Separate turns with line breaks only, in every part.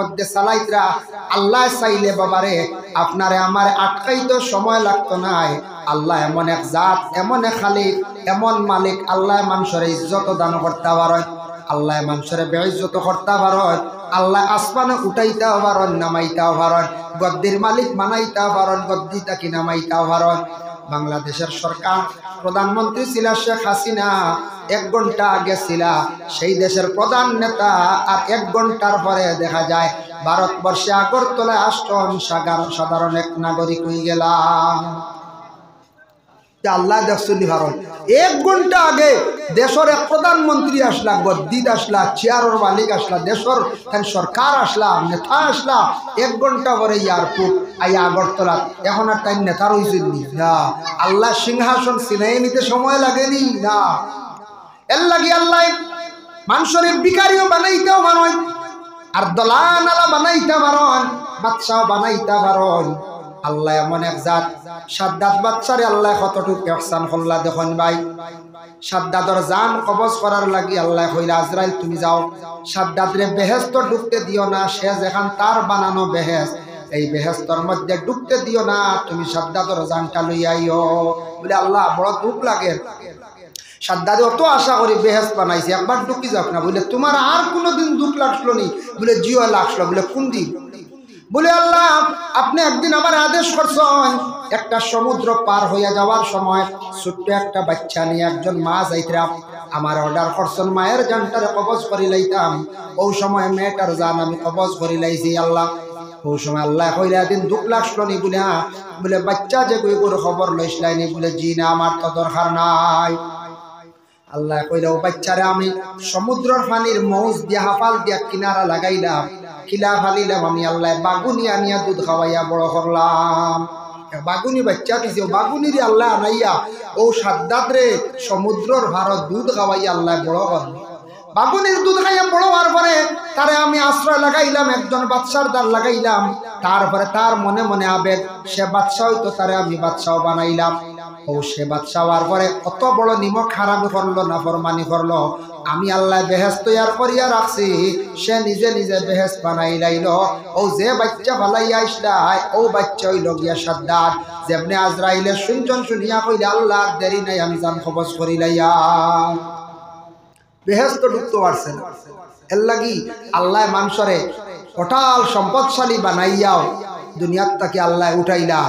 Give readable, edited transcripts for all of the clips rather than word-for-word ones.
মধ্যে চালাইতরা আল্লাহ চাইলে বাবারে আপনারে আমার আটকাইতে সময় লাগতো নাই। আল্লাহ এমন এক জাত, এমন এক খালিক, এমন মালিক। আল্লাহ মানুষের ইজ্জত দান করতে পারেন, আল্লাহ মানুষের বেইজ্জত করতে পারেন, আল্লাহ আসমানে উঠাইতেও পারেন, নামাইতেও পারেন, গদ্দির মালিক বানাইতেও পারেন, গদ্দি তাকে নামাইতেও পারেন। বাংলাদেশের সরকার প্রধানমন্ত্রী ছিল শেখ হাসিনা, 1 ঘন্টা আগে ছিল সেই দেশের প্রধান নেতা, আর 1 ঘন্টার পরে দেখা যায় ভারতবর্ষে আগরতলায় আসছেন সাধারণ এক নাগরিক হয়ে গেলাম। আল্লাহ দেখছুনি ভারত 1 ঘন্টা আগে দেশের এক প্রধানমন্ত্রী আসলা, গদ্দিদ আসলা, চেয়ারের মালিক আসলা, দেশের সরকার আসলা, নেতা আসলা, 1 ঘন্টা পরে এয়ারপোর্ট আইয়া আগরতলা। এখন আর তাই নেতার হয়েছেন না, আল্লাহ সিংহাসন ছিনাই নিতে সময় লাগেনি না। এর লাগে আল্লাহ মানুষের বিকারিও বানাইতেও পারেন, আর দলানালা বানাইতে পারেন, বাদশাহ বানাইতে পারেন। আল্লাহ এমন এক জাত। সাদ্দাত বাদশারে আল্লাহ কতটুকু ইহসান করলা দেখুন ভাই। সাদ্দাতর জান কবজ করার লাগি আল্লাহ কইলা আজরাইল তুমি যাও, সাদ্দাতরে বেহেশত ঢুকতে দিও না, সে যেখান তার বানানো বেহেশত, এই বেহেশতর মধ্যে ঢুকতে দিও না, তুমি সাদ্দাতর জানটা লইয়া আইও। বলে আল্লাহ বড় দুঃখ লাগে। সাদ্দাতে অত আশা করি বেহেশত বানাইছে, একবার ঢুকি যাক না। বলে তোমার আর কোনোদিন দুঃখ লাগলো নি? বলে জিও লাগলো। বলে কোন দিন? বলে আল্লাহ আপনি একদিন আমার আদেশ করছেন, একটা সমুদ্র পার হইয়া যাওয়ার সময় ছোট্ট একটা বাচ্চা নিয়ে একজন মা যাইতাম, আমার অর্ডার করছেন মায়ের জানটারে কবজ করি লাইতাম। ওই সময় মেয়েটার জান আমি কবজ করি লাইছি আল্লাহ। ওই সময় আল্লাহ কইলা দিন দুঃখ লাগলো নি? বলে হ্যাঁ। বলে বাচ্চা যে কই করে খবর লইসলাইনি? বলে জি না, আমার তো দরকার নাই। আল্লাহ কইলা ও বাচ্চারে আমি সমুদ্রের পানির মৌজ দিয়া হাফাল দিয়া কিনারা লাগাইলাম, খিলা ফালিলাম আমি আল্লাহ, বাগুনি আনিয়া দুধ খাওয়াইয়া বড় করলাম। বাগুনি বাচ্চা দিছে, বাগুনির আল্লাহ আনাইয়া ও সাদ্দাত রে সমুদ্রের ভারত দুধ খাওয়াইয়া আল্লাহ বড় করল। বাগুনির দুধ খাইয়া বড় হওয়ার পরে তারে আমি আশ্রয় লাগাইলাম, একজন বাদশার দ্বার লাগাইলাম। তারপরে তার মনে মনে আবেগ, সে বাদশা হইতো, তারে আমি বাদশাও বানাইলাম। ও সে বাদশা হওয়ার পরে কত বড় নিমক হারামি করলো, নাফরমানি করলো। আমি আল্লাহ বেহেশত তৈয়ার করিয়া রাখছি, সে নিজে নিজে বেহেশত বানাই লাইল। ও যে বাচ্চা ফালাইয়া আসলাই ও বাচ্চা হইল গিয়া সাদ্দাত। যেমনি আজরাইলে শুনজন শুনিয়া কইলে আল্লাহ দেরি নাই, আমি জান খবজ করি লাইয়া বেহেশত ঢুকতে পারছে না। এর লাগি আল্লাহ মানুষরে অটাল সম্পদশালী বানাইয়াও দুনিয়ার তাকে আল্লাহ উঠাইলা।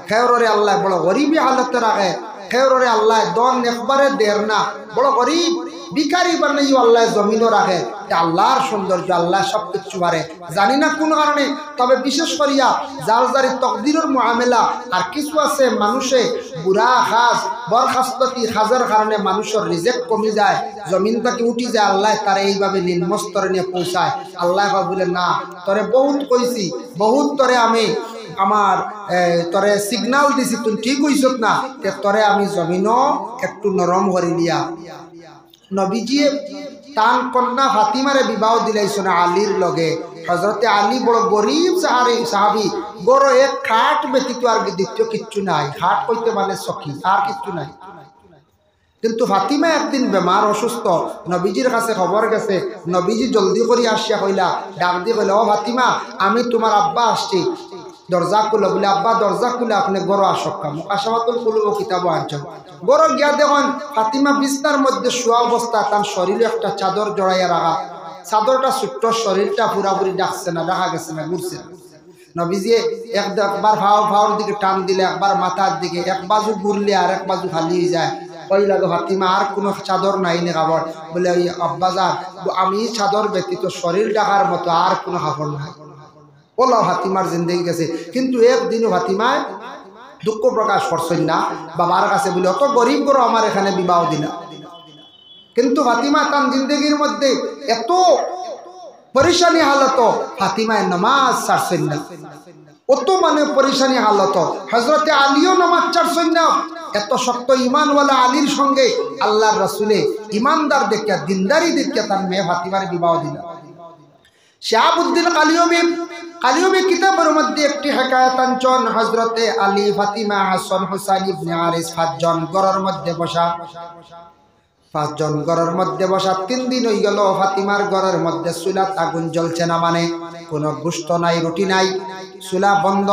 খেয়রে আল্লাহ বড় গরিবী হালতে রাখে, খেয়রে আল্লাহ দন একবারে দের না, বড় গরিব ভিখারি বানাইও আল্লাহ জমিনও রাখে। আল্লাহর সৌন্দর্য, আল্লাহ সব কিছু পারে। জানি না কোন কারণে, তবে বিশেষ করিয়া যার যারি তকদিরের মুআমেলা। আর কিছু আছে মানুষে বুড়া খাস বরখাস্ততি খাজের কারণে মানুষের রিজেক্ট কমে যায়, জমিন থেকে উঠি যায়, আল্লাহ তারা এইভাবে নিম্নস্তরে নিয়ে পৌঁছায়। আল্লাহ বলে না, তোরে বহুত কইছি, বহুত তোরে আমি আমার তোরে সিগনাল দিছি, তুই ঠিক হইছ না, তোরে আমি জমিনও একটু নরম করে দিয়া। নবীজি তান কন্যা ফাতিমারে বিবাহ দিলাইছো না আলীর লগে। হযরতে আলী বড় গরিব সাহাবী, বড় এক খাট ব্যতীত আর দ্বিতীয় কিচ্ছু নাই। খাট কইতে মানে সখী, আর কিচ্ছু নাই। কিন্তু ফাতিমা একদিন বেমার, অসুস্থ, নবীজির কাছে খবর গেছে। নবীজি জলদি করে আসিয়া কইলা, ডাক দিয়ে কইলা ও ফাতিমা, আমি তোমার আব্বা আসছি, দরজা খুলো। বলে আব্বা দরজা খুলে আপনি গড় আসক্কা মুকাশাফাতুল কুলুব কিতাব আনছেন। গড় গিয়া দেখুন ফাতিমা বিছনার মধ্যে শোয়া অবস্থা, তার শরীরে একটা চাদর জড়াইয়া রাখা। চাদরটা ছোট্ট, শরীরটা পুরাপুরি ডাকছে না, দেখা গেছে না, ঘুরছে। নবীজি একবার ভাওর দিকে টান দিলে, একবার মাথার দিকে, এক বাজু ঘুরলে আর এক বাজু খালি যায়। ওই লাগে ফাতিমা আর কোনো চাদর নাই নে কাপড়? বলে ওই আব্বাজান, আমি চাদর ব্যতীত শরীর ডাকার মতো আর কোনো কাপড় নাই। ওলা ফাতিমার জিন্দগি গেছে। কিন্তু একদিনও ফাতিমায় দুঃখ প্রকাশ করছেন না বাবার কাছে, বলে অত গরিব করো আমার এখানে বিবাহ দিলা। কিন্তু ফাতিমা তার জিন্দগির মধ্যে এত পরেশানি হালত, ফাতিমায় নামাজ ছাড়ছেন না, অত মানে পরেশানি হালত। হযরতে আলীও নামাজ ছাড়ছেন না। এত শক্ত ইমানওয়ালা আলীর সঙ্গে আল্লাহর রাসূলে ইমানদার দেখিয়া, দিনদারি দেখিয়া তার মেয়ে ফাতিমার বিবাহ দিলা। শাহাবুদ্দিন কালিয়ুমি কিতাবের মধ্যে একটি হেকায়াত আনছেন। হযরতে আলী, ফাতিমা, হাসান, হুসাইন ইবনে আরিস 5 জন ঘরের মধ্যে বসা। 5 জন ঘরের মধ্যে বসা 3 দিন হয়ে গেল, ফাতিমার ঘরের মধ্যে চুলাত আগুন জ্বলছে না। মানে কোনো গোশত নাই, রুটি নাই, চুলা বন্ধ,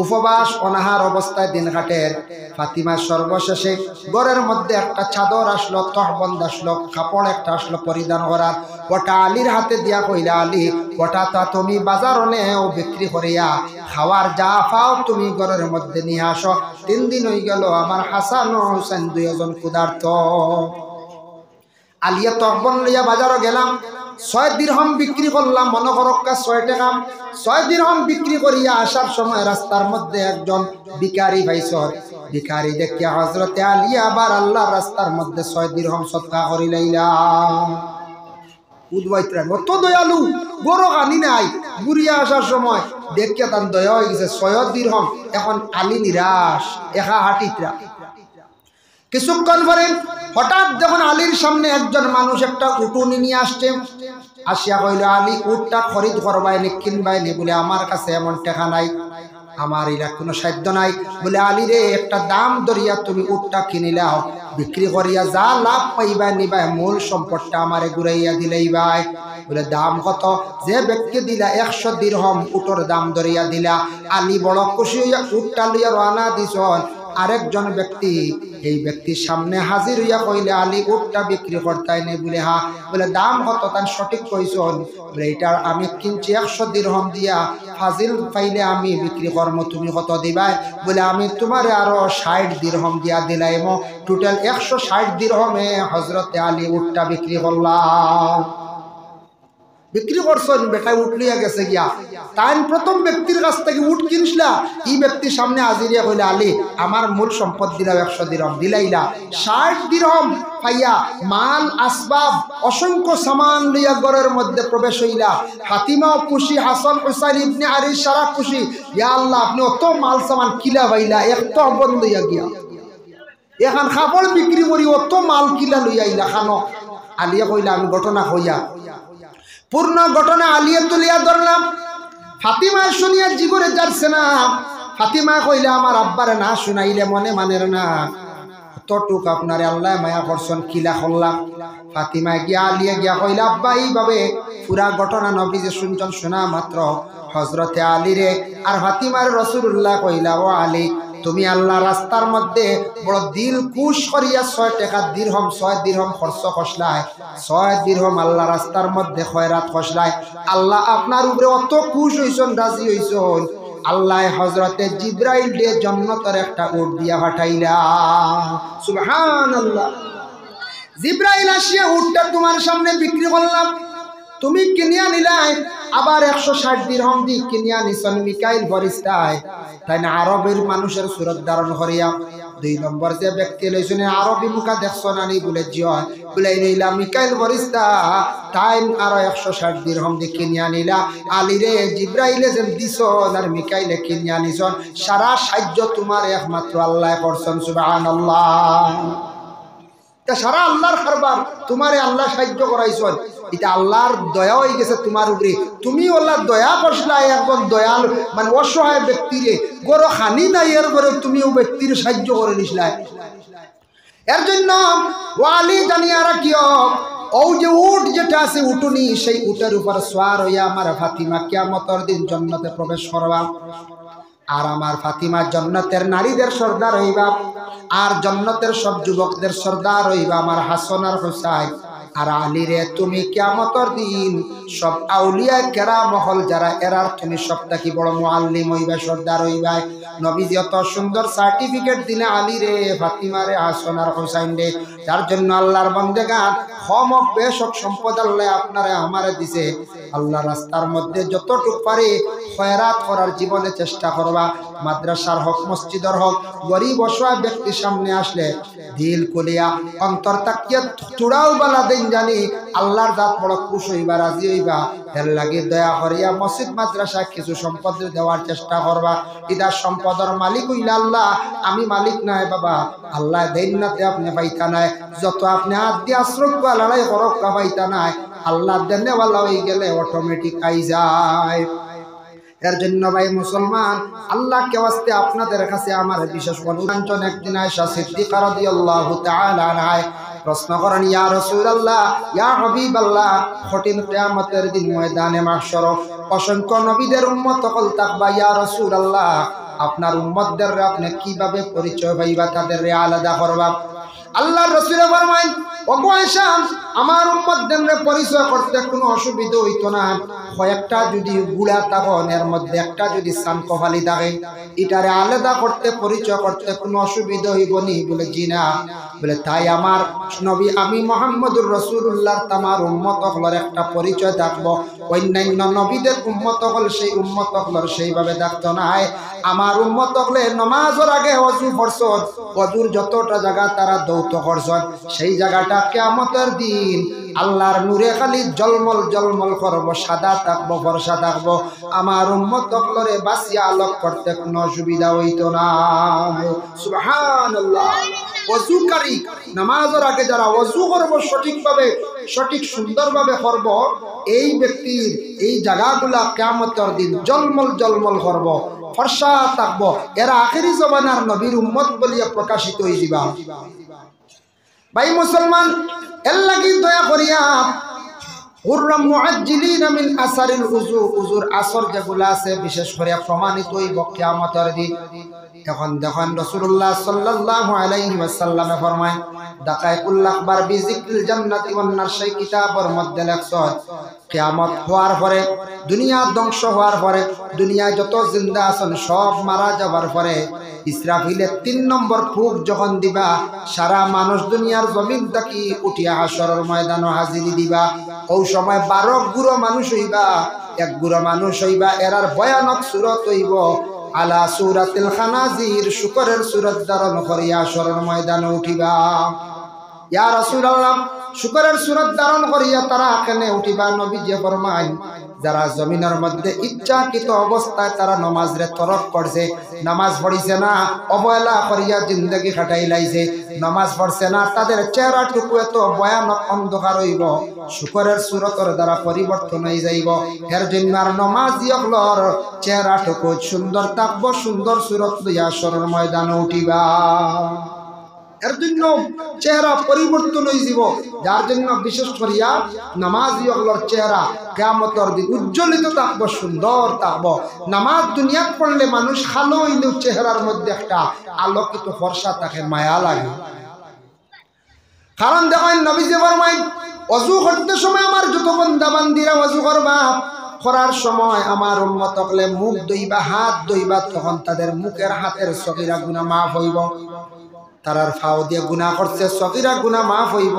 উপবাস অনাহার অবস্থায় দিন কাটের। ফাতিমা সর্বশেষে ঘরের মধ্যে একটা চাদর আসলো, তহবন্দ আসলো, কাপড় একটা আসলো পরিধান করার। ওটা আলীর হাতে দিয়া কইলা, আলী ওটা তা তুমি বাজার নেও বিক্রি করিয়া খাওয়ার যা পাও তুমি ঘরের মধ্যে নিয়ে আসো। 3 দিন হয়ে গেল আমার হাসান ও হুসেন দুইজন ক্ষুধার্ত। আলিয়া তহবন্দ লইয়া বাজারও গেলাম, 6 দিরহাম বিক্রি করলাম, মনে করক্কা 6 টাকা। 6 দিরহাম বিক্রি করিয়া আসার সময় রাস্তার মধ্যে একজন ভিখারি পাইছর। ভিখারি দেখিয়া হযরতে আলী আবার আল্লাহর রাস্তার মধ্যে 6 দিরহাম সদকা করিলাইলা। উদ্বাইত্রা কত দয়ালু, গরো আনি নাই, ঘুরিয়া আসার সময় দেখিয়া তার দয়া হয়ে গেছে। 6 দিরহাম, এখন আলী নিরাশ, একা হাটিত্রা। কিছুক্ষণ পরে হঠাৎ যখন আলীর সামনে একজন মানুষ একটা উটুনি নিয়ে আসছে, আসিয়া কইল, আলী উটটা খরিদ করবাই নি, কিনবাই নি? বলে আমার কাছে এমন টাকা নাই, আমার এরা কোনো সাধ্য নাই। বলে আলী রে, একটা দাম ধরিয়া তুমি উটটা কিনিলাও, বিক্রি করিয়া যা লাভ পাইবা নিবাই, মূল সম্পদটা আমারে ঘুরাইয়া দিলেই ভাই। বলে দাম কত? যে ব্যক্তি দিলা 100 দিরহাম উটর দাম ধরিয়া দিলা। আলী বড় খুশি হইয়া উটটা লইয়া রওনা দিছন। আরেকজন ব্যক্তি এই ব্যক্তির সামনে হাজির হইয়া কইলে, আলী উটটা বিক্রি করতাই নেই? বলে হ্যাঁ। বলে দাম কত? তার সঠিক কইছন। বলে এটা আমি কিনছি 100 দিরহাম দিয়া, ফাজিল পাইলে আমি বিক্রি করবো, তুমি কত দিবাই? বলে আমি তোমারে আরো 60 দিরহাম দিয়া দিলাইম। টোটাল 160 দিরহামে হযরতে আলী উটটা বিক্রি করলাম। বিক্রি করছেন, বেটায় উঠ লিয়া গেছে গিয়া। তাই প্রথম ব্যক্তির কাছ থেকে উঠ কিনছিলা, এই ব্যক্তির সামনে হাজিরিয়া কইলা, আলী আমার মূল সম্পদ দিলাম 100 দিরহাম। দিলাইলা 60 দিরহাম পাইয়া মাল আসবাব অসংখ্য সামান লইয়া ঘরের মধ্যে প্রবেশ হইলা। ফাতিমাও খুশি, হাসান হুসাইন ইবনে আলী সারা খুশি। ইয়া আল্লাহ, আপনি অত মাল সামান কিলা পাইলা, একটা বন্ধ হইয়া গিয়া। এখন কাপড় বিক্রি করি অত মাল কিলা লইয়া আইলা খানো? আলিয়া কইলা, আমি ঘটনা হইয়া পূর্ণ ঘটনা আলিয়া তুলিয়া ধরলাম। ফাতিমা শুনিয়া জিগরে যাচ্ছে না। ফাতিমা কইলা, আমার আব্বারে না শুনাইলে মনে মানের না, তটুক আপনারে আল্লাহ মায়া করছেন, কিলা করলাম। ফাতিমা গিয়া আলিয়া গিয়া কইলা, আব্বা এইভাবে পুরা ঘটনা নবী যে শুনছেন, শোনা মাত্র হযরতে আলী রে আর ফাতিমার রাসূলুল্লাহ কইলা, ও আলী তুমি আল্লাহ রাস্তার মধ্যে বড় দিল কুশ করিয়া 6 টাকা দিরহাম 6 দিরহাম খরচ করছলাই। 6 দিরহাম আল্লাহ রাস্তার মধ্যে খয়রাত করছলাই। আল্লাহ আপনার উপরে অত খুশ হইছেন, রাজি হইছেন, আল্লাহ হযরতে জিবরাইল দে জান্নাতের একটা উট দিয়া পাঠাইলা। সুবহানাল্লাহ। জিবরাইল আসিয়া উটটা তোমার সামনে বিক্রি করলাম, তুমি কিনিয়া নিলাই। আবার 160 দিরহাম দি কিনিয়া নিছেন মিকাইল ফেরেশতায়। তাই না আরবের মানুষের সুরত ধারণ করিয়া 2 নম্বর যে ব্যক্তি লইছেন আরবি মুখা দেখছো না নি? বলে জি হয়। বলে নিলাম মিকাইল ফেরেশতা, তাই আরো 160 দিরহাম দি কিনিয়া নিলা। আলী রে, জিবরাইলে যে দিছন আর মিকাইলে কিনিয়া নিছন, সারা সাহায্য তোমার একমাত্র আল্লাহ করছেন। সুবহানাল্লাহ। তা সারা আল্লাহর কারবার, তোমারে আল্লাহ সাহায্য করাইছেন, এটা আল্লাহর দয়া হয়ে গেছে তোমার উপরে। তুমি আল্লাহ দয়া করছিলা একজন দয়াল মানে অসহায় ব্যক্তিরে, গরো খানি নাই এর করে তুমি ও ব্যক্তির সাহায্য করে নিছিলা। এর জন্য ওয়ালি জানিয়া রাখিও, ও যে উট যেটা আছে উটুনি, সেই উটের উপর সওয়ার হইয়া আমার ফাতিমা কিয়ামতের দিন জান্নাতে প্রবেশ করবা। আর আমার ফাতিমা জান্নাতের নারীদের সর্দার হইবা, আর জান্নাতের সব যুবকদের সর্দার হইবা আমার হাসান আর হুসাইন। আর আলী রে, তুমি কিয়ামতের দিন সব আউলিয়া কেরাম মহল যারা এরার তুমি সবটাকি বড় মুআল্লিম হইবা, সর্দার হইবা। নবীজি এত সুন্দর সার্টিফিকেট দিলে আলী রে, ফাতিমা রে, হাসান আর হুসাইন রে। তার জন্য আল্লাহর বান্দেগান হমক বেশক সম্পদ আল্লাহ আপনারে আমারে দিছে। আল্লাহ রাস্তার মধ্যে যতটুকু পারে খয়রাত করার জীবনে চেষ্টা করবা। মাদ্রাসার হোক, মসজিদের হোক, গরিব অসহায় ব্যক্তির সামনে আসলে দিল কুলিয়া অন্তর তাকিয়া চূড়াও বালা দিন জানি আল্লাহর জাত বড় খুশ হইবা, রাজি হইবা। এর লাগে দয়া করিয়া মসজিদ মাদ্রাসায় কিছু সম্পদ দেওয়ার চেষ্টা করবা। ইদার সম্পদের মালিক হইলা আল্লাহ, আমি মালিক নাই বাবা। আল্লাহ দেন নাতে আপনি পাইতা নাই, যত আপনি হাত দিয়ে আশ্রয় বা লড়াই করক পাইতা নাই। আল্লাহ দেনেওয়ালা হয়ে গেলে অটোমেটিক আই যায়। এর জন্য ভাই মুসলমান, আল্লাহকে ওয়াস্তে আপনাদের কাছে আমার বিশেষ অনুরোধ। একদিন আয়েশা সিদ্দিকা রাদিয়াল্লাহু তাআলা আনহা প্রশ্ন করেন, ইয়া রাসূলুল্লাহ, ইয়া হাবিবাল্লাহ, কঠিন কিয়ামতের দিন ময়দানে মাহশর অসংখ্য নবীদের উম্মত সকল থাকবা, ইয়া রাসূলুল্লাহ আপনার উম্মতদের আপনি কিভাবে পরিচয় পাইবা, তাদের আলাদা করবা? আল্লাহর রাসূল ফরমায়, ওগো আয়েশা, আমার উম্মতদের পরিচয় করতে কোনো অসুবিধা হইতো না। কয়েকটা যদি গুড়া তখন এর মধ্যে একটা যদি সানকফালি থাকে, এটারে আলাদা করতে পরিচয় করতে কোনো অসুবিধা হইব নি? বলে জি না। বলে তাই আমার নবী আমি মুহাম্মদুর রাসূলুল্লাহর তামার উম্মত হলর একটা পরিচয় থাকবো, অন্যান্য নবীদের উম্মত হল সেই উম্মত হলর সেইভাবে থাকতো না। আমার উম্মত হলে নামাজের আগে ওযু করছন, ওযুর যতটা জায়গা তারা দৌত করছন, সেই জায়গাটা কিয়ামতের দিন আল্লাহর নূরে খালি জলমল জলমল করবো, সাদা থাকবো, ফর্সা থাকবো। আমার উম্মত হলরে বাসিয়া আলোক করতে কোনো অসুবিধা হইতো না। সুবহানাল্লাহ। ওযুকারী নামাজের আগে যারা ওযু করব সঠিকভাবে, সঠিক সুন্দরভাবে করব, এই ব্যক্তির এই জায়গাগুলা কিয়ামতের দিন জলমল জলমল করব, ফর্সা থাকবো। এরা আখিরি জমানার নবীর উম্মত বলিয়া প্রকাশিত হয়ে যাবা। ভাই মুসলমান, এর লাগি দয়া করিয়া হুররাম মুআজ্জিলিন মিন আসারিল উযু, উযুর আসর যেগুলা আছে বিশেষ করে প্রমাণিত হইব কিয়ামতের দিন। এখন দেখেন রাসূলুল্লাহ সাল্লাল্লাহু আলাইহি ওয়াসাল্লামে ফরমায়, দাকাইকুল আকবার বিজিক্রিল জান্নাতি ওয়ান নার, সেই কিতাবের মধ্যে লেখছে কিয়ামত হওয়ার পরে, দুনিয়া ধ্বংস হওয়ার পরে, দুনিয়ায় যত জিন্দা আছেন সব মারা যাবার পরে ইসরাফিলের ৩ নম্বর ফুক যখন দিবা, সারা মানুষ দুনিয়ার জমিন থাকি উঠিয়া হাসরের ময়দানে হাজিরি দিবা। ওই সময় ১২ গুরো মানুষ হইবা, এক গুরো মানুষ হইবা, এরার ভয়ানক সূরত হইব আলা সূরাতিল খানাজির, শুকরের সূরত ধারণ করিয়া হাসরের ময়দানে উঠিবা। ইয়া রাসূলুল্লাহ, শুকরের সূরত ধারণ করিয়া তারা কেনে উঠিবা? নবীজি ফরমায়, যারা জমিনের মধ্যে ইচ্ছাকৃত অবস্থায় তারা নামাজরে তরক করছে, নামাজ পড়িছে না, অবহেলা করিয়া জিন্দগি কাটাই লাইছে, নামাজ পড়ছে না, তাদের চেহারাটুকু এত ভয়ানক অন্ধকার হইব, শুকরের সূরতের দ্বারা পরিবর্তন হয়ে যাইব। এর জন্য আর নামাজি হলর চেহারাটুকু সুন্দর থাকবো, সুন্দর সূরত লইয়া হাসরের ময়দানে উঠিবা। এর জন্য চেহারা পরিবর্তন হয়ে যাব, যার জন্য বিশেষ করিয়া নামাজি হলর চেহারা কিয়ামতের দিন উজ্জ্বলিত থাকবো, সুন্দর থাকবো। নামাজ দুনিয়াত পড়লে মানুষ খালো হইলেও চেহারার মধ্যে একটা আলোকিত ফর্সা থাকে, মায়া লাগে। কারণ দেখেন নবীজি ফরমায়, ওযু করতে সময় আমার যত বান্দা বান্দিরা ওযু করবা, করার সময় আমার উম্মত হলে মুখ ধুইবা, হাত ধুইবা, তখন তাদের মুখের হাতের সগীরা গুনাহ মাফ হইব। তারার ফাও দিয়ে গুনাহ করছে, সগীরা গুনাহ মাফ হইব।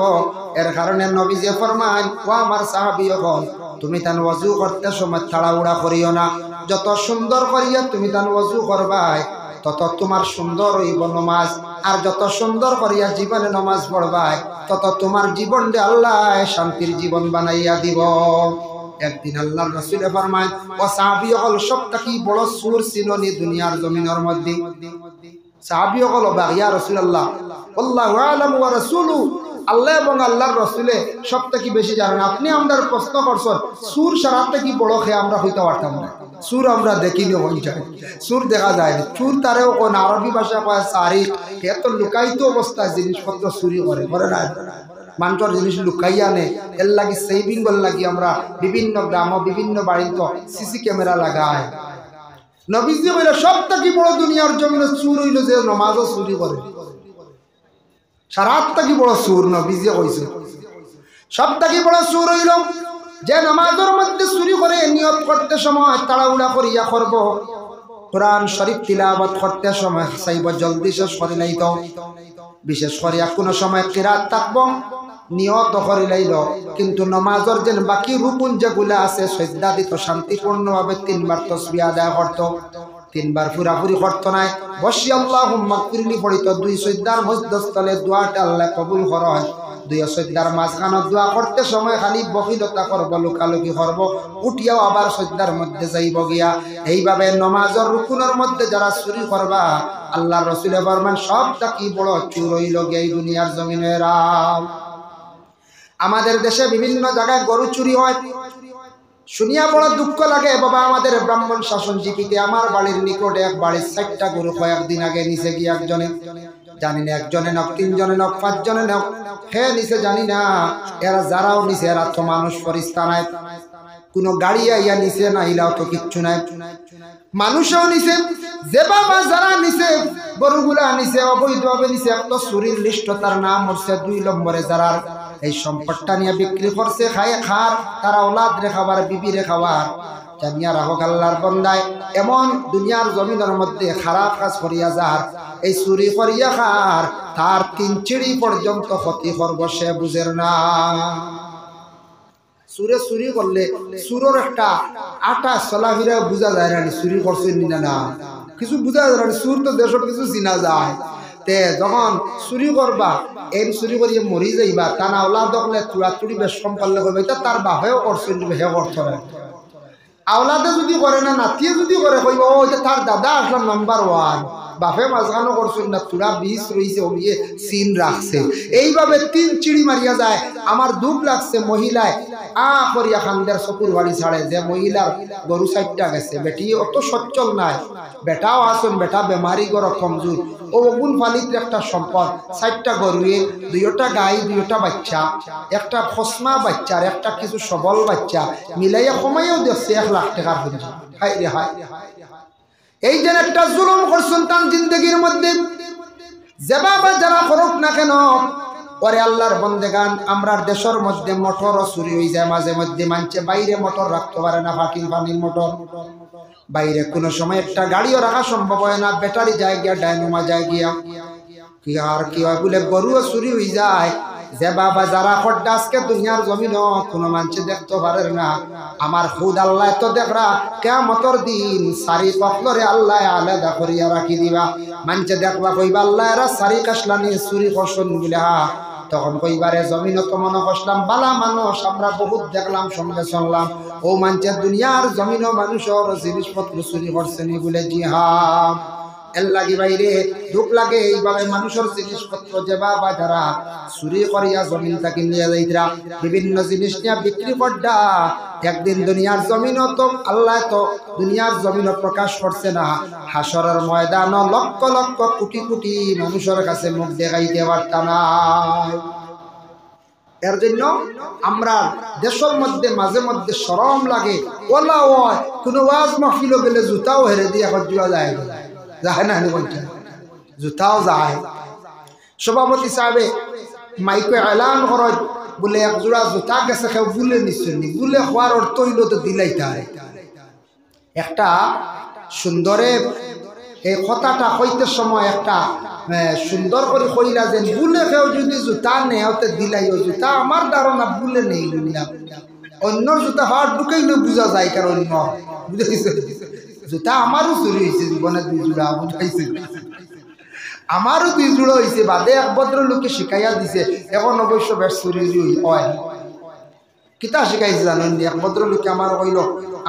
এর কারণে নবীজি ফরমান, ও আমার সাহাবীগণ, তুমি তান ওযু করতে সময় তাড়াহুড়া করিও না, যত সুন্দর করিয়া তুমি তান ওযু করবাই তত তোমার সুন্দর হইব নামাজ, আর যত সুন্দর করিয়া জীবনে নামাজ পড়বাই তত তোমার জীবনটা আল্লাহ শান্তির জীবন বানাইয়া দিব। একদিন আল্লাহর রাসূল ফরমায়, ও সাহাবীগণ, সবথেকে বড় সুর ছিলনি দুনিয়ার জমিনের মধ্যে। সাহাবীগণ বলে, ইয়া রাসূলুল্লাহ, আল্লাহু আ'লামু ওয়া রাসূলুহু, আল্লাহ এবং আল্লাহর রাসূলে সবথেকে বেশি জানেন। আপনি আমাদের প্রশ্ন করছেন সুর সারা থেকে বড় খেয়ে আমরা হইতে পারতাম না। সুর আমরা দেখিনি, হয়ে যায় সুর দেখা যায় না। সুর তারেও কোন আরবি ভাষা কয় সারিক, এত লুকায়িত অবস্থায় জিনিসপত্র চুরি করে না, মানুষের জিনিস লুকাইয়া আনে। এর লাগি সেভিং বল লাগি আমরা বিভিন্ন গ্রাম বিভিন্ন বাড়িতে সিসি ক্যামেরা লাগায়। নবীজি বলে সবথেকে বড় দুনিয়ার জমিনে চুর হইল যে নামাজও চুরি করে, সারা থেকে বড় চুর নবীজি কইছে। সবথেকে বড় চুর হইল যে নামাজের মধ্যে চুরি করে, নিয়ত করতে সময় তাড়াহুড়া করিয়া করব, কোরআন শরীফ তিলাওয়াত করতে সময় চাইব জলদি শেষ করে লাইত, বিশেষ করে কোনো সময় কিরাত থাকব, নিয়ত করে লাইল, কিন্তু নামাজের যে বাকি রুকুন যেগুলা আছে সজ্জা দিত শান্তিপূর্ণভাবে 3 বার তাসবিহ আদায় করত, 3 বার পুরাপুরি করত নাই, বসি আল্লাহুম্মা গফিরলি পড়িত। 2 সজ্জার মধ্যস্থলে দোয়াটা আল্লাহ কবুল করে। 2 সজ্জার মাঝখানে দোয়া করতে সময় খালি বকিলতা করব, লুকালুকি করব, উঠিয়াও আবার সজ্জার মধ্যে যাইব গিয়া। এইভাবে নামাজের রুকুনের মধ্যে যারা চুরি করবা, আল্লাহর রাসূল ফরমান সবথেকে বড় চুর হইল গিয়া এই দুনিয়ার জমিনেরা। আমাদের দেশে বিভিন্ন জায়গায় গরু চুরি হয়, শুনিয়া বড় দুঃখ লাগে বাবা। আমাদের ব্রাহ্মণ শাসন জীবিতে আমার বাড়ির নিকটে এক বাড়ির 4টা গরু কয়েকদিন আগে নিচে গিয়ে একজনে, জানি না একজনে নক, 3 জনে নক, 5 জনে নক, হে নিচে জানি না। এরা যারাও নিচে এরা তো মানুষ ফরিস্তা নাই, কোনো গাড়ি আইয়া নিচে না ইলাও তো কিচ্ছু নাই, মানুষও নিচে। যে বাবা যারা নিচে গরুগুলা নিচে অবৈধভাবে নিচে, একটা চুরির লিস্ট তার নাম হচ্ছে 2 নম্বরে যারা এই সম্পদটা নিয়ে বিক্রি করছে, খায় খার, তারা ওলাদ রে খাবার, বিবি রে খাবার। জানিয়া রাখক আল্লাহর বন্দায়, এমন দুনিয়ার জমিনের মধ্যে খারাপ কাজ করিয়া যার, এই চুরি করিয়া খার, তার 3 চিড়ি পর্যন্ত ক্ষতি করব সে বুঝের না। চুরে চুরি করলে চুরের একটা আটা চলাফেরা বোঝা যায় না, চুরি করছেন না কিছু বোঝা যায় না। চুর তো দেশের কিছু চিনা যায়। তে যখন চুরি করবা, এই চুরি করিয়ে মরি যাইবা, তা না ওলা দখলে চুরা চুরি বেশ কম পারলে করবে, এটা তার বাপেও করছেন, হে করছে না। আওলাদে যদি করে না, নাতিয়ে যদি করে কইব ও এটা তার দাদা আসলাম নাম্বার 1, বাপে মাঝখানো করছেন না, চূড়া 20 রয়েছে, ওইয়ে সিন রাখছে। এইভাবে 3 চিড়ি মারিয়া যায়। আমার দুঃখ লাগছে, মহিলায় করিয়া খান্দের চকুর বাড়ি ছাড়ে, যে মহিলার গরু 4টা গেছে, বেটি অত সচ্ছল নাই, বেটাও আসুন, বেটা বেমারি গর কমজোর, ও অগুন ফালিত একটা সম্পদ, 4টা গরুয়ে, 2টা গাই, 2টা বাচ্চা, একটা ফসমা বাচ্চার, একটা কিছু সবল বাচ্চা মিলাইয়া কমাইও দেখছে 1 লাখ টাকার হয়েছে। হাই রে হাই, এই যে একটা জুলুম করছেন তার জিন্দগির মধ্যে। যে বাবা যারা করুক না কেন, ওরে আল্লাহর বন্দেগান, আমরা দেশের মধ্যে মোটর চুরি হয়ে যায় মাঝে মধ্যে। মানছে বাইরে মোটর রাখতে পারে না, পানির মোটর বাইরে কোনো সময় একটা গাড়িও রাখা সম্ভব হয় না, ব্যাটারি যায় গিয়া, ডায়নোমা যায় গিয়া, কি আর কি হয় বলে গরুও চুরি হয়ে যায়। যে বাবা যারা খড্ডা আজকে দুনিয়ার জমিন কোনো মানুষে দেখতে পারে না, আমার খুদ আল্লাহ তো দেখরা কিয়ামতের দিন সারি পকলরে আল্লাহ আলাদা করিয়া রাখি দিবা। মানুষে দেখবা কইবা আল্লাহ এরা সারি কাশলানি চুরি করছেন বলে, তখন কইবারে জমিন তো মনে করলাম বালা মানুষ, আমরা বহুত দেখলাম, সঙ্গে শুনলাম, ও মানুষের দুনিয়ার জমিন মানুষের জিনিসপত্র চুরি করছেন বলে। জি হ্যাঁ, এর লাগি বাইরে দুঃখ লাগে এইভাবে মানুষের জিনিসপত্র যে বাবা যারা চুরি করিয়া জমিন তাকে নিয়ে যাইতরা, বিভিন্ন জিনিস নিয়ে বিক্রি করডা, একদিন দুনিয়ার জমিনও তো আল্লাহ তো দুনিয়ার জমিনও প্রকাশ করছে না, হাসরের ময়দান লক্ষ লক্ষ কোটি কোটি মানুষের কাছে মুখ দেখাইতে পারতা না। এর জন্য আমরা দেশের মধ্যে মাঝে মধ্যে শরম লাগে, ওলা হয় কোনো ওয়াজ মাহফিল গেলে জুতাও হেরে দিয়ে এখন জুয়া যায় যায় না, জুতাও যায়। সভাপতি সাহেবে মাইকে এলান করে বলে 1 জোড়া জুতা গেছে, কেউ বুলে নিশ্চয় নি, বুলে হওয়ার অর্থ হইল তো দিলাই তাই। একটা সুন্দরে এই কথাটা হইতে সময় একটা সুন্দর করে কইলা যে বুলে কেউ যদি জুতা নেই ওতে দিলাই, ও জুতা আমার ধারণা বুলে নেই, অন্যর জুতা হাট ঢুকাইলে বোঝা যায়, কারণ অন্য বুঝাইছে জুতা আমারও চুরি হয়েছে জীবনে 2 জোড়া, বুঝাইছে আমারও 2 জোড়া হয়েছে, বাদে এক ভদ্রলোকে শিখাইয়া দিছে, এখন অবশ্য বেশ চুরি হয়। কিতা শিখাইছে জানেন? এক ভদ্রলোকে আমার কইল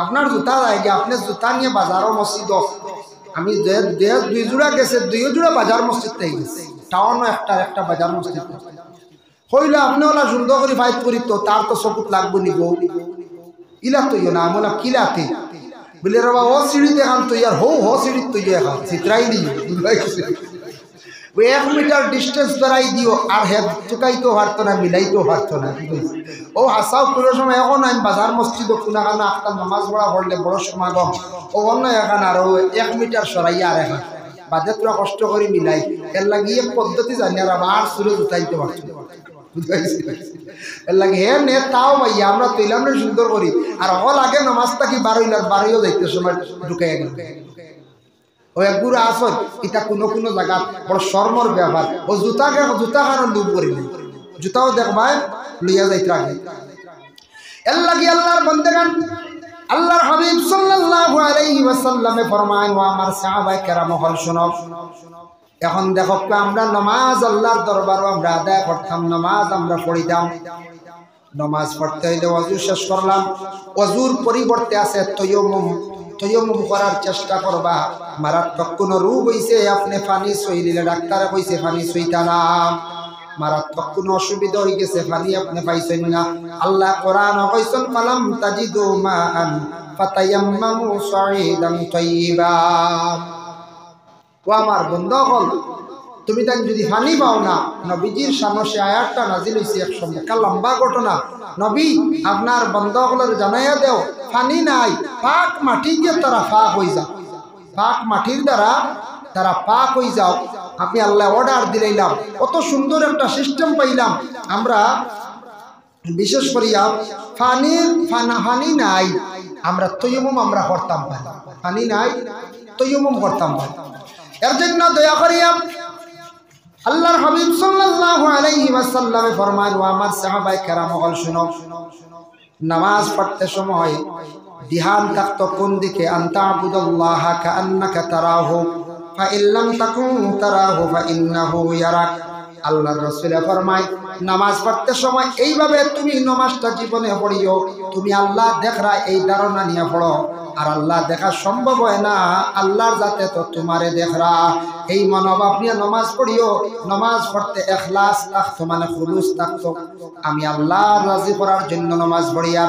আপনার জুতা যায়, আপনি জুতা নিয়ে বাজারও মসজিদ, আমি 2 জোড়া গেছে, 2 জোড়া বাজার মসজিদ থেকে গেছে, টাউনও একটা বাজার মসজিদ হইলে আপনি ওলা সুন্দর করে ফাইট করি তো তার তো চকুত লাগবো নিব, ইলা তৈয় না আমরা কিলাতে বলে রবা ও সিঁড়িতে খান তৈয়ার হো সিঁড়ির তৈরি এখন চিত্রাই দিই 1 মিটার ডিস্টেন্স বেড়াই দিও, আর হে চুকাইতেও পারতো না, মিলাইতেও পারতো না। ও হাসাও কোনো সময় এখন আমি বাজার মসজিদও কোনাখানা একটা নামাজ পড়া পড়লে বড় সমাগম, ও অন্য এখান আর 1 মিটার সরাইয়া আর এখন বাদে তোরা কষ্ট করে মিলাই, এর লাগিয়ে পদ্ধতি জানি আর আবার সুরে উঠাইতে পারছো, এর লাগে হে নে তাও ভাইয়া আমরা তৈলাম না সুন্দর করি, আর হল আগে নামাজটা কি বারোইও যাইতে সময় ঢুকাই গেল। ও এক গুরু আসর এটা কোনো কোনো জায়গা বড় শর্মর ব্যাপার, ও জুতা কারণ লুপ করিলে জুতাও দেখবাই লইয়া যাইতে আগে। এর লাগি আল্লাহর বান্দাগান, আল্লাহর হাবিব সাল্লাল্লাহু আলাইহি ওয়াসাল্লামে ফরমায়, ও আমার সাহাবায়ে কেরাম হল শুনো, এখন দেখো আমরা নামাজ আল্লাহর দরবারও আমরা আদায় করতাম, নামাজ আমরা পড়িতাম, নামাজ পড়তে হইলে ওযু শেষ করলাম, ওযুর পরিবর্তে আছে তয়ম্মুম করার চেষ্টা করবা। মারাত্মক কোনো রোগ হইছে, আপনি পানি সইলে ডাক্তারে কইছে পানি সইতা না, মারাত্মক কোনো অসুবিধা হয়ে গেছে, পানি আপনি পাইছেন না, আল্লাহ কোরআন কইছেন ফালাম তাজিদু মাআন ফাতায়াম্মামু সাঈদান তাইয়্যিবা। ও আমার বন্ধুগণ, তুমি তাই যদি পানি পাও না, নবীজির সামনে আয়াতটা নাজিল হইছে এক সময়, একটা লম্বা ঘটনা। নবী আপনার বন্ধুগুলোর জানাইয়া দেও পানি নাই, পাক মাটি দিয়ে তারা পাক হয়ে যাও, পাক মাটির দ্বারা তারা পাক হয়ে যাও। আপনি আল্লাহ অর্ডার দিলাম, কত সুন্দর একটা সিস্টেম পাইলাম আমরা। বিশেষ করিয়া পানি নাই, আমরা তৈয়মুম আমরা করতাম পারি, পানি নাই তৈয়মুম করতাম পারি। এর জন্য দয়া করিয়া আল্লাহর হাবিব সাল্লাল্লাহু আলাইহি ওয়াসাল্লাম ফরমান, ও আমার সাহাবায়ে কেরাম হল শুনো, নামাজ পড়তে সময় ধ্যান থাকতো কোন দিকে, আনতা আবুদুল্লাহ কাআন্নাকা তারাহু ফাইন লাম তাকুন তারাহু ফাইন্নাহু ইয়ারাক। আল্লাহর রাসূল ফরমায়, নামাজ পড়তে সময় এইভাবে তুমি নামাজটা জীবনে পড়িও, তুমি আল্লাহ দেখরা এই ধারণা নিয়ে পড়ো। আর আল্লাহ দেখা সম্ভব হয় না, আল্লাহর যাতে তো তোমারে দেখরা, এই মনোভাব নিয়ে নামাজ পড়িও। নামাজ পড়তে ইখলাস থাকতো, মানে খুলুস থাকতো, আমি আল্লাহর রাজি করার জন্য নামাজ পড়িয়া,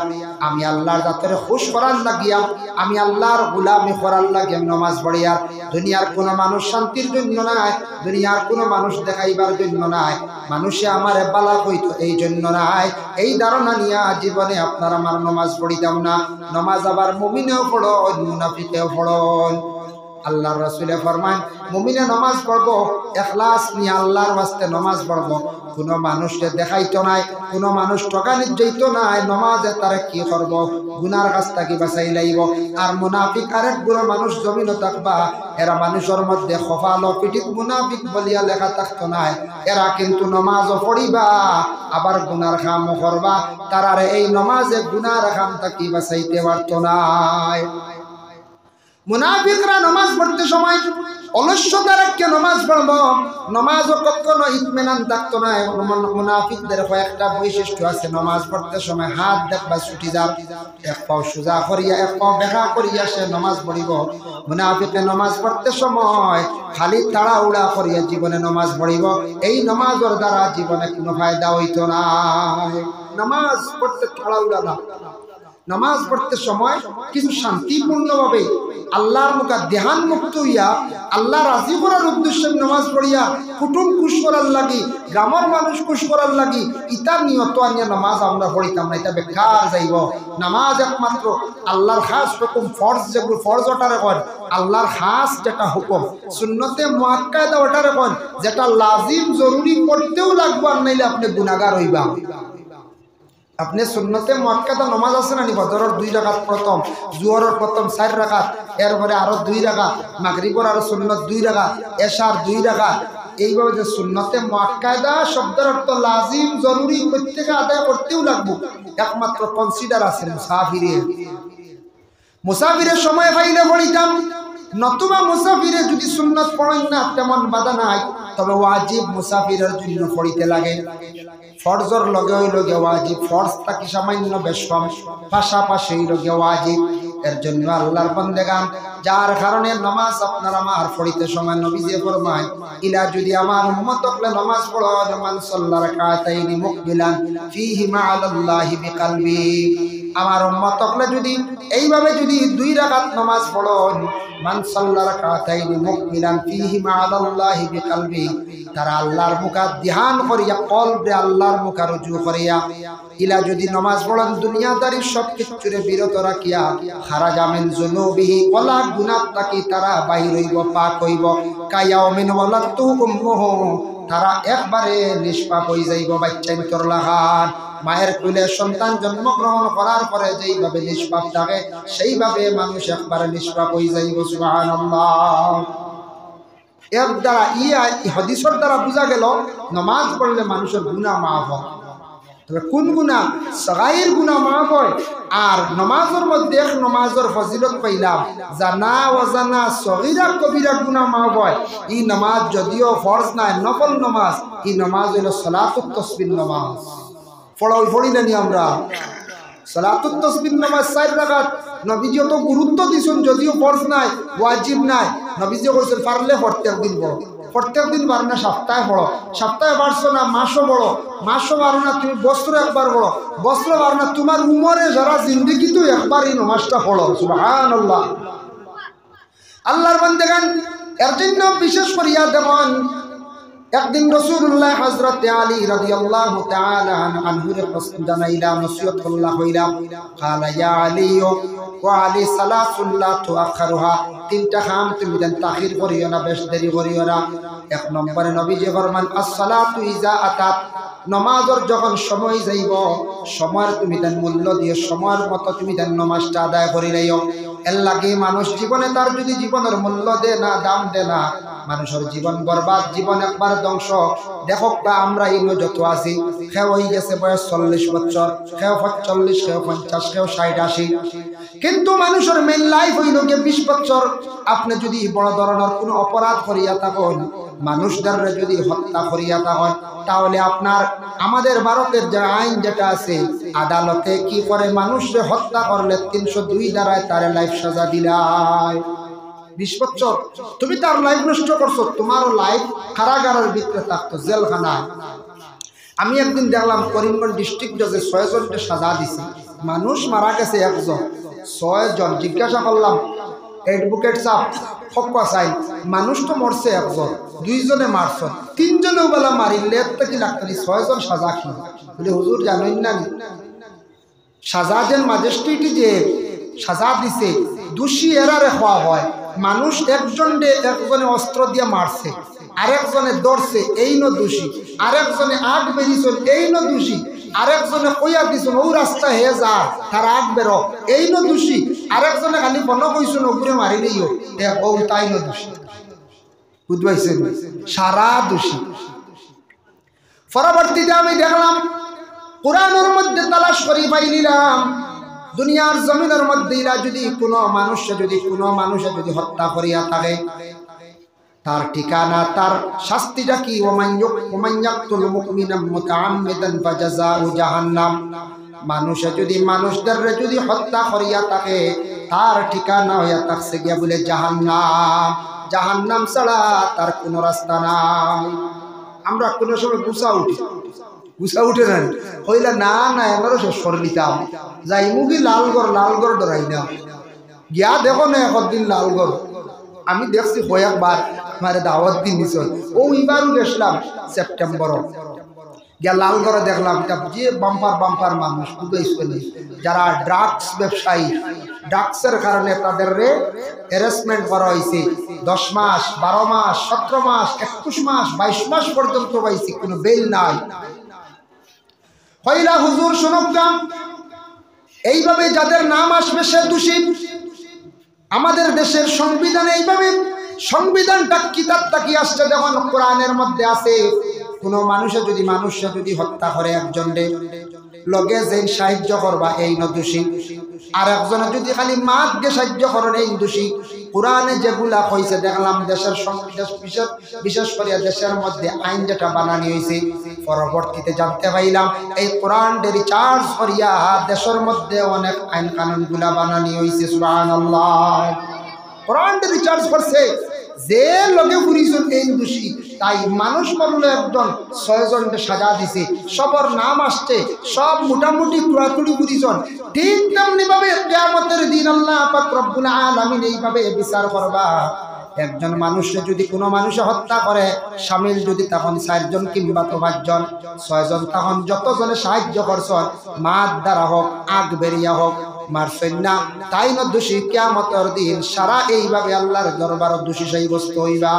আমি আল্লাহর জাতের খুশ করার লাগিয়া, আমি আল্লাহর গোলামি করার লাগিয়া নামাজ পড়িয়া। দুনিয়ার কোনো মানুষ শান্তির জন্য নাই, দুনিয়ার কোনো মানুষ দেখাইবার জন্য নাই, মানুষে আমার বালা কইতো এই জন্য নাই। এই ধারণা নিয়ে জীবনে আপনার আমার নামাজ পড়িতাম না। নামাজ আবার মুমিনেও পড়ুন, মুনাফিকেও পড়ুন। আল্লাহর রাসূল ফরমান, মুমিনে নামাজ পড়বো ইখলাস নিয়ে, আল্লাহর ওয়াস্তে নামাজ পড়বো, কোনো মানুষকে দেখাইতো নাই, কোনো মানুষ ঠকানি যাইতো নাই। নামাজে তারা কি করবো, গুনার কাছ থেকে বাঁচাই লাইব। আর মুনাফিক আরেক গুলো মানুষ জমিনও থাকবা, এরা মানুষের মধ্যে খফালো পিঠিত মুনাফিক বলিয়া লেখা থাকতো নাই। এরা কিন্তু নামাজও পড়িবা আবার গুনার কামও করবা, তারারে এই নামাজে গুনার কাম থেকে বাঁচাইতে পারতো নাই। মুনাফিকরা নামাজ পড়তে সময় অলস্যতা রেখে নামাজ পড়ব, নামাজও কখনো ইতমিনান থাকতো না। মুনাফিকদের কয়েকটা বৈশিষ্ট্য আছে, নামাজ পড়তে সময় হাত দেখবা ছুটি যার, এক পাও সোজা করিয়া এক পাও বেঁকা করিয়া সে নামাজ পড়িব। মুনাফিকে নামাজ পড়তে সময় খালি তাড়াহুড়া করিয়া জীবনে নামাজ পড়িব, এই নামাজের দ্বারা জীবনে কোনো ফায়দা হইতো না। নামাজ পড়তে তাড়াহুড়া না, নামাজ পড়তে সময় কিছু শান্তিপূর্ণভাবে আল্লাহর মুখা ধ্যান মুক্ত হইয়া আল্লাহ রাজি করার উদ্দেশ্যে নামাজ পড়িয়া, কুটুম খুশ করার লাগি, গ্রামের মানুষ খুশ করার লাগি, ইতার নিয়ত আনিয়া নামাজ আমরা পড়িতাম না, এটা বেকার যাইব। নামাজ একমাত্র আল্লাহর খাস হুকুম, ফরজ যেগুলো ফরজ ওটারে কন, আল্লাহর খাস যেটা হুকুম, সুন্নতে মুআক্কাদা ওটারে কন, যেটা লাজিম জরুরি করতেও লাগবে, আর নাইলে আপনি গুনাহগার হইবা। আপনি সুন্নতে মুআক্কাদা নামাজ আছে না, ফজরের 2 রাকাত প্রথম, জোহরের প্রথম 4 রাকাত, এরপরে আরো 2 রাকাত, মাগরিবের আরো সুন্নত 2 রাকাত, এশার 2 রাকাত, এইভাবে যে সুন্নতে মুআক্কাদা শব্দের অর্থ লাজিম জরুরি প্রত্যেকে আদায় করতেও লাগবে। একমাত্র কনসিডার আছে মুসাফিরের সময় পাইলে পড়িতাম, নতুবা মুসাফিরে যদি সুন্নত পড়েন না তেমন বাধা নাই, তবে ওয়াজিব মুসাফিরের জন্য পড়িতে লাগে। ফরজর লগে হইল গে ওয়াজিব, ফরজ তাকি সামান্য বেশ কম, পাশাপাশি হইল গে ওয়াজিব। এর জন্য আল্লাহর বান্দেগান, যার কারণে নামাজ আপনার আমার পড়িতে সময় নবীজি ফরমায়, ইলা যদি আমার উম্মত হলে নামাজ পড়ো, মান সাল্লা রাকাতাইনি মুকবিলান ফীহিমা আলাল্লাহি বিকলবি, আমার উম্মত হলে যদি এইভাবে যদি 2 রাকাত নামাজ পড়ো, মান সাল্লা রাকাতাইনি মুকবিলান ফীহিমা আলাল্লাহি বিকলবি, তারা আল্লাহর মুখা ধ্যান করিয়া কলবে আল্লাহর মুখা রুজু করিয়া, ইলা যদি নামাজ পড়েন দুনিয়াদারি সব কিছুরে বিরত রাখিয়া, খারাজা মিন যুনুবিহি, ওয়ালা গুনাহ তাকি তারা বাহির হইব, পাক হইব, কায়াউমিন ওয়ালাতু উম্মুহু, তারা একবারে নিষ্পাপ হয়ে যাইব। বাচ্চা তোর লাগান মায়ের কোলে সন্তান জন্মগ্রহণ করার পরে যেইভাবে নিষ্পাপ থাকে, সেইভাবে মানুষ একবারে নিষ্পাপ হয়ে যাইব। সুবহানাল্লাহ। এর দ্বারা হাদিসের দ্বারা বোঝা গেল নামাজ পড়লে মানুষের গুনাহ মাফ হয়। তবে কোন গুনাহ? সগাইর গুনাহ মাফ হয়। আর নামাজের মধ্যে এক নামাজের ফজিলত পাইলাম, জানা ওয়াজানা সগীরা কবিরা গুনাহ মাফ হয়। এই নামাজ যদিও ফরজ নাই, নফল নামাজ, এই নামাজ হলো সালাতুত তাসবিহ নামাজ। পড়িলেনি আমরা সালাতুত তাসবিহ নামাজ 4 রাকাত, নবীজি তো গুরুত্ব দিছেন, যদিও ফরজ নাই, ওয়াজিব নাই, নবীজি কইছেন পারলে পড়তে একদিন পড়ো, প্রত্যেক দিন পারো না সপ্তাহে পড়ো, সপ্তাহে পারছো না মাসও পড়ো, মাসও পারো না তুমি বস্ত্র একবার পড়ো, বস্ত্র পারো না তোমার উমরে যারা জিন্দিগি তো একবারই নমাজটা পড়ো। সুবহানাল্লাহ। আল্লাহর বান্দাগান এর জন্য বিশেষ করিয়া দেখুন একদিন রাসূলুল্লাহ হযরত আলী রাদিয়াল্লাহু তাআলা আনহুরে প্রশ্ন জানাইলা, নসিহত করলা হইলা, قال يا علي وعلي صلاه لا تؤخرها, তিনটা কাম তুমি দেন তাখির করিও না, বেশ দেরি করিও না। এক নম্বরে নবীজি ফরমান as-salatu iza atat, নামাজের যখন সময় যাইব সময়ের তুমি দেন মূল্য দিও, সময়ের মতো তুমি দেন নামাজটা আদায় করি লইও। এর লাগে মানুষ জীবনে তার যদি জীবনের মূল্য দে না, দাম দে না, মানুষের জীবন বরবাদ, জীবন একবার ধ্বংস। দেখো আমরা এই যত আছি, কেউ হয়ে গেছে বয়স 40 বছর, কেউ 45, কেউ 50, কেউ 60, 80, কিন্তু মানুষের মেইন লাইফ হইল গিয়ে 20 বছর। আপনি যদি বড় ধরনের কোনো অপরাধ করিয়া থাকেন, মানুষদের যদি হত্যা করিয়া থাকেন, তাহলে আপনার আমাদের ভারতের যে আইন যেটা আছে, আদালতে কি করে মানুষকে হত্যা করলে 302 দ্বারায় তার লাইফ সাজা দিলায়। 20 বছর তুমি তার লাইফ নষ্ট করছো, তোমারও লাইফ কারাগারের ভিতরে থাকতো, জেলখানায়। আমি একদিন দেখলাম করিমগঞ্জ ডিস্ট্রিক্ট জজে 6 জনকে সাজা দিছে, মানুষ মারা গেছে একজন, 6 জন। জিজ্ঞাসা করলাম অ্যাডভোকেট সাহেব হক্কা চাই, মানুষ তো মরছে একজন, 2 জনে মারছ, 3 জনেও বেলা মারিলে কি লাগতো, 6 জন সাজা কি? বলে হুজুর জানেন না, সাজা যেন ম্যাজিস্ট্রেট যে সাজা দিছে দোষী এরারে হওয়া হয়। মানুষ একজনে অস্ত্র দিয়ে মারছে, আরেকজনে ধরছে, এই ন দোষী, আরেকজনে আগ বেরিয়েছেন, এই ন দোষী, আরেকজনে কইয়া দিছেন ও রাস্তা হে যা তার আগ বেরো, এই ন দোষী, আরেকজনে খালি বন কইছেন ওগুলো মারিলেইও ও তাই ন দোষী। বুঝবাইছেন? সারা দোষী। পরবর্তীতে আমি দেখলাম কোরআনের মধ্যে তালাশ করি পাইলিলাম, দুনিয়ার জমিনের মধ্যে যদি কোনো মানুষে যদি হত্যা করিয়া থাকে, তার ঠিকানা, তার শাস্তিটা কি? ওমান ইয়াকতুল মুমিনান মুতাআম্মিদান ফাজাযাউ জাহান্নাম। মানুষে যদি মানুষদের যদি হত্যা করিয়া থাকে, তার ঠিকানা হইয়া থাকছে গিয়া বলে জাহান্নাম। জাহান্নাম ছাড়া তার কোনো রাস্তা নাই। আমরা কোনো সময় গুছা উঠে না হইলা না না এবারও শেষ করে নিতাম, যাই মুগি লালগড় ডরাই না গিয়া দেখো না একদিন লালগড় আমি দেখছি কয়েকবার আমার দাওয়াত দিন নিছল, ও এবারও গেছিলাম সেপ্টেম্বর গিয়া লালগড়ে দেখলাম যে বাম্পার মানুষ যারা ড্রাগস ব্যবসায়ী, ড্রাগসের কারণে তাদের হ্যারাসমেন্ট করা হয়েছে। 10 মাস, 12 মাস, 17 মাস, 21 মাস, 22 মাস পর্যন্ত পাইছি, কোনো বেল নাই। হইলা হুজুর শুনকাম, এইভাবে যাদের নাম আসবে সে দোষী। আমাদের দেশের সংবিধানে এইভাবে সংবিধানটা কিতাবটা কি আসছে দেখুন, কোরআনের মধ্যে আছে কোন মানুষে যদি হত্যা করে একজনরে লগে যে সাহায্য করবা এই ন দোষী, আর একজনে যদি খালি মাতকে সাহায্য করেন এই দোষী। কোরআনে যেগুলা কইছে দেখলাম দেশের বিশেষ করে দেশের মধ্যে আইন যেটা বানানি হয়েছে, পরবর্তীতে জানতে পাইলাম এই কোরআন রিচার্জ করিয়া দেশের মধ্যে অনেক আইন কানুন গুলা বানানি হয়েছে। সুবহানাল্লাহ। কোরআন রিচার্জ করছে যে লগে ঘুরিয়েছেন এই দোষী, তাই মানুষ মরলে একজন 6 জনকে সাজা দিছে, সবার নাম আসছে, সব মোটামুটি তুড়াতুড়ি ঘুরিয়েছেন। ঠিক তেমনি ভাবে কিয়ামতের দিন আল্লাহ পাক রব্বুল আলামিন এইভাবে বিচার করবা। একজন মানুষে যদি কোনো মানুষে হত্যা করে, শামিল যদি তখন 4 জন কিংবা 5 জন, 6 জন, তখন যতজনে সাহায্য করছেন, মাত দ্বারা হোক, আগ বেরিয়া হোক, মারছেন না, তাই না দোষী। কিয়ামতের দিন সারা এইভাবে আল্লাহর দরবার দোষী সাব্যস্ত হইবা।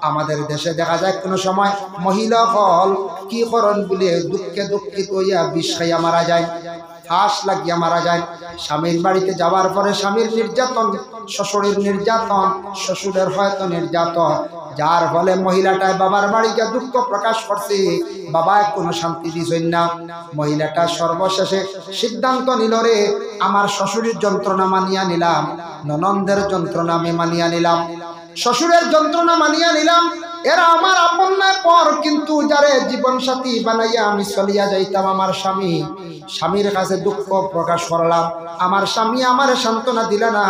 আমাদের দেশে দেখা যায় কোনো সময় মহিলা হল কি করন বলে দুঃখিত হইয়া বিষ খাইয়া মারা যায়, ফাঁস লাগিয়া মারা যায়। স্বামীর বাড়িতে যাওয়ার পরে স্বামীর নির্যাতন, শ্বশুরের নির্যাতন, শ্বশুরের হয়তো নির্যাতন, যার ফলে মহিলাটায় বাবার বাড়িতে দুঃখ প্রকাশ করছে, বাবা কোনো শান্তি দিছেন না। মহিলাটা সর্বশেষে সিদ্ধান্ত নিল, রে আমার শ্বশুরের যন্ত্রণা মানিয়া নিলাম, ননন্দের যন্ত্রণা আমি মানিয়া নিলাম, শ্বশুরের যন্ত্রণা মানিয়া নিলাম, এরা আমার আপন না পর, কিন্তু যারে জীবন সাথী বানাইয়া আমি চলিয়া যাইতাম আমার স্বামী, স্বামীর কাছে দুঃখ প্রকাশ করলাম, আমার স্বামী আমার সান্ত্বনা দিল না,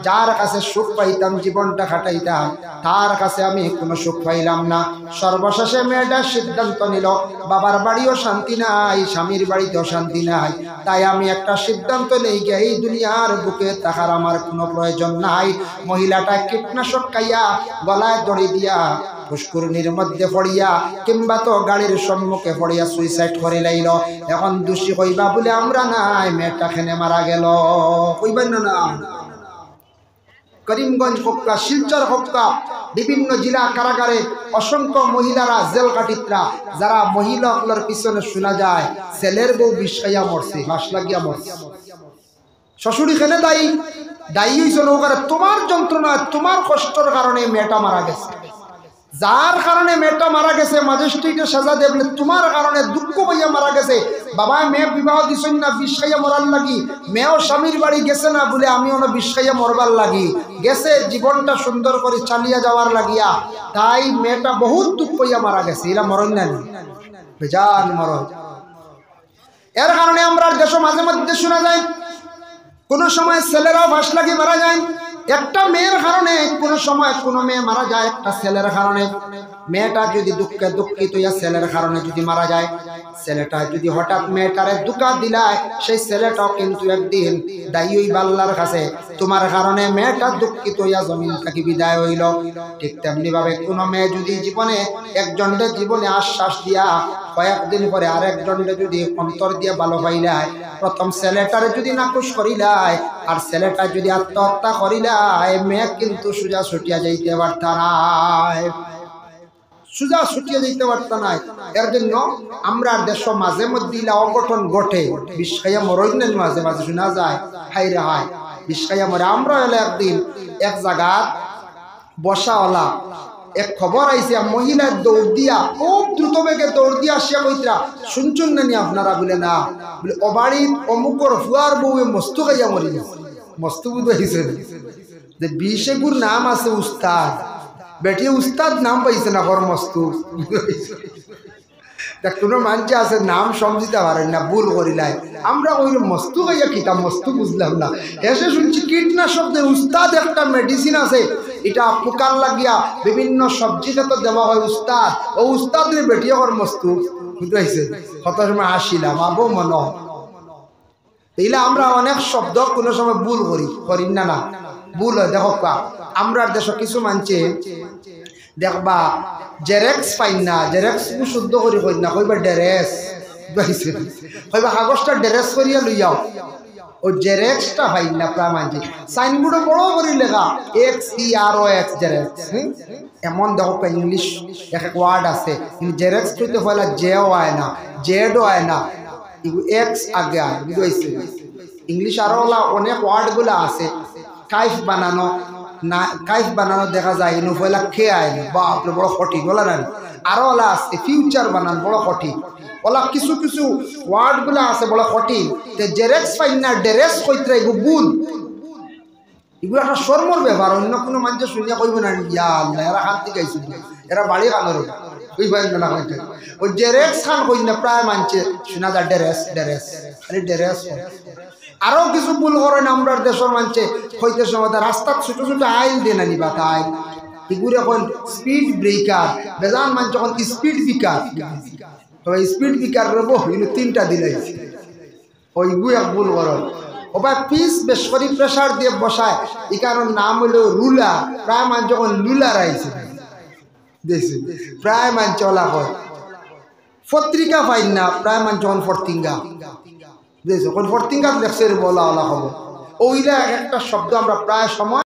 যার কাছে সুখ পাইতাম জীবনটা কাটাইতাম তার কাছে আমি কোনো সুখ পাইলাম না। সর্বশেষে মেয়েটা সিদ্ধান্ত নিল বাবার বাড়িও শান্তি নাই, স্বামীর বাড়িতেও শান্তি নাই, তাই আমি একটা সিদ্ধান্ত নেই গিয়ে এই দুনিয়ার বুকে থাকার আমার কোনো প্রয়োজন নাই। মহিলাটা কীটনাশক খাইয়া গলায় দড়ি দিয়া পুষ্করিণীর মধ্যে পড়িয়া কিংবা তো গাড়ির সম্মুখে পড়িয়া সুইসাইড করে লাইল। এখন দোষী কইবা বলে আমরা নাই, মেয়েটা খেনে মারা গেল, কইবেন না? করিমগঞ্জ হক্কা, শিলচর হক্কা, বিভিন্ন জেলা কারাগারে অসংখ্য মহিলারা জেল কাটিতরা, যারা মহিলাগুলোর পিছনে শোনা যায় ছেলের বউ বিষ খাইয়া মরছে, ঘাস লাগিয়া মরছে। শ্বশুরি খেলে দায়ী, দায়ী হয়েছে নৌকারে তোমার যন্ত্রণা তোমার কষ্টর কারণে মেয়েটা মারা গেছে, যার কারণে মেয়েটা মারা গেছে ম্যাজিস্ট্রেটে সাজা দেবলে তোমার কারণে দুঃখ পাইয়া মারা গেছে। বাবা মেয়ে বিবাহ দিছেন না বিষ খাইয়া মরার লাগি, মেয়েও স্বামীর বাড়ি গেছে না বলে আমিও না বিষ খাইয়া মরবার লাগি, গেছে জীবনটা সুন্দর করে চালিয়ে যাওয়ার লাগিয়া, তাই মেয়েটা বহুত দুঃখ পাইয়া মারা গেছে। এরা মরণ নেন বেজান মরণ। এর কারণে আমরা দেশ মাঝে মধ্যে শোনা যায় কোন সময় ছেলেরাও ফাঁস লাগি মারা যায়, একটা মেয়ের কারণে কোন সময় কোন মেয়ে মারা যায় একটা ছেলের কারণে। মেয়েটা যদি দুঃখে দুঃখিত হইয়া ছেলের কারণে যদি মারা যায়, ছেলেটা যদি হঠাৎ মেয়েটারে দুঃখা দিলায়, সেই ছেলেটাও কিন্তু একদিন দায়ী হইবা আল্লাহর কাছে, তোমার কারণে মেয়েটা দুঃখিত হইয়া জমিন থেকে বিদায় হইল। ঠিক তেমনি ভাবে কোন মেয়ে যদি জীবনে একজনের জীবনে আশ্বাস দিয়া কয়েকদিন পরে আরেকজনকে যদি অন্তর দিয়ে ভালো পাইলায়, প্রথম ছেলেটারে যদি নাকুশ করিলায় আর ছেলেটা যদি আত্মহত্যা করিলায়, মেয়ে কিন্তু সোজা ছুটিয়া যাইতে পারত নাই, সোজা ছুটিয়া যাইতে পারত নাই। এর জন্য আমরা দেশ মাঝে মধ্যে অঘটন ঘটে, বিষ খাইয়া মরইনের মাঝে মাঝে শোনা যায়, হাই রে হাই বিষ খাইয়া মরে। আমরা হলে একদিন এক জায়গা বসাওয়ালা এক খবর আইছে, মহিলার দৌড় দিয়া খুব দ্রুত বেগে দৌড় দিয়া আসিয়া কইতরা শুনছুন নানি আপনারা বলে না বলে অবাড়ির অমুকর ফুয়ার বউয়ে মস্তু খাইয়া মরি গেছে। মস্তু বুধ হয়েছে যে বিশে গুর নাম আছে উস্তাদ, বেটি উস্তাদ নাম পাইছে না ঘর মস্তু। কোনো মানুষ আছে নাম সমঝিতে পারেন না, ভুল করিলাই আমরা ওই মস্তু খাইয়া কিতাম মস্তু বুঝলাম না, এসে শুনছি কীটনাশক দে উস্তাদ একটা মেডিসিন আছে, এটা পোকার লাগিয়া বিভিন্ন সবজিতে তো দেওয়া হয় উস্তাদ, ও উস্তাদের বেটি ওর মস্তু বুঝতে কত সময় আসিলাম আবো মন। এইলা আমরা অনেক শব্দ কোনো সময় ভুল করি না না ভুল হয়। দেখো আমরা দেশ কিছু মানছে দেখবা জেরেক্স পাইন না, জেরেক্স শুদ্ধ করি কই না, কইবা ডেরেস, কইবা কাগজটা ডেরেস করিয়া লইয়াও, ও জেরেক্সটা পাইন না প্রায় মানছি। সাইনবোর্ডে বড় করে লেখা XEROX জেরেক্স, এমন দেখো ইংলিশ এক ওয়ার্ড আছে, কিন্তু জেরেক্স করতে হলে জেও আয় না জেডও আয় না, এক্স আগে আয় বুঝতে। ইংলিশ আরো অনেক ওয়ার্ডগুলো আছে, কাইফ বানানো না কাইফ বানানো দেখা যায় ইনু পয়লা খেয়ে আয় না, বাপরে বড় কঠিন ওলা না। আরো ওলা আছে ফিউচার বানান বড় কঠিন, ওলা কিছু কিছু ওয়ার্ডগুলো আছে বড় কঠিন। জেরেক্স পাইন না ডেরেস কইতে এগু বুল, এগুলো একটা শর্মর ব্যাপার, অন্য কোনো মানুষ শুনিয়া কইব না ইয়া আল্লাহ এরা শান্তি গাইছিল, এরা বাড়ি কানোর ওই পাইন না কইতে। ওই জেরেক্স খান কই না প্রায় মানছে শোনা যায় ডেরেস ডেরেস খালি ডেরেস। আরো কিছু ভুল করেন আমরা দেশের মানছে হইতে সময় রাস্তার ছোট ছোট আইল দিয়ে নিবা তাই এগুলো এখন স্পিড ব্রেকার, বেজান মান যখন স্পিড ব্রেকার, তবে স্পিড ব্রেকার রব কিন্তু 3টা দিলে ওইগুলো এক ভুল করেন। ওবা পিস বেশ করে প্রেশার দিয়ে বসায়, এই কারণ নাম হলো রুলার, প্রায় মান যখন লুলার আইছে দেখছি প্রায় মান চলা হয়। পত্রিকা পাইন না প্রায় মান যখন ফর্তিঙ্গা দেখছো কোন ফর্তিঙ্গা লেখছে বলা ওলা খবর, ওইলা একটা শব্দ আমরা প্রায় সময়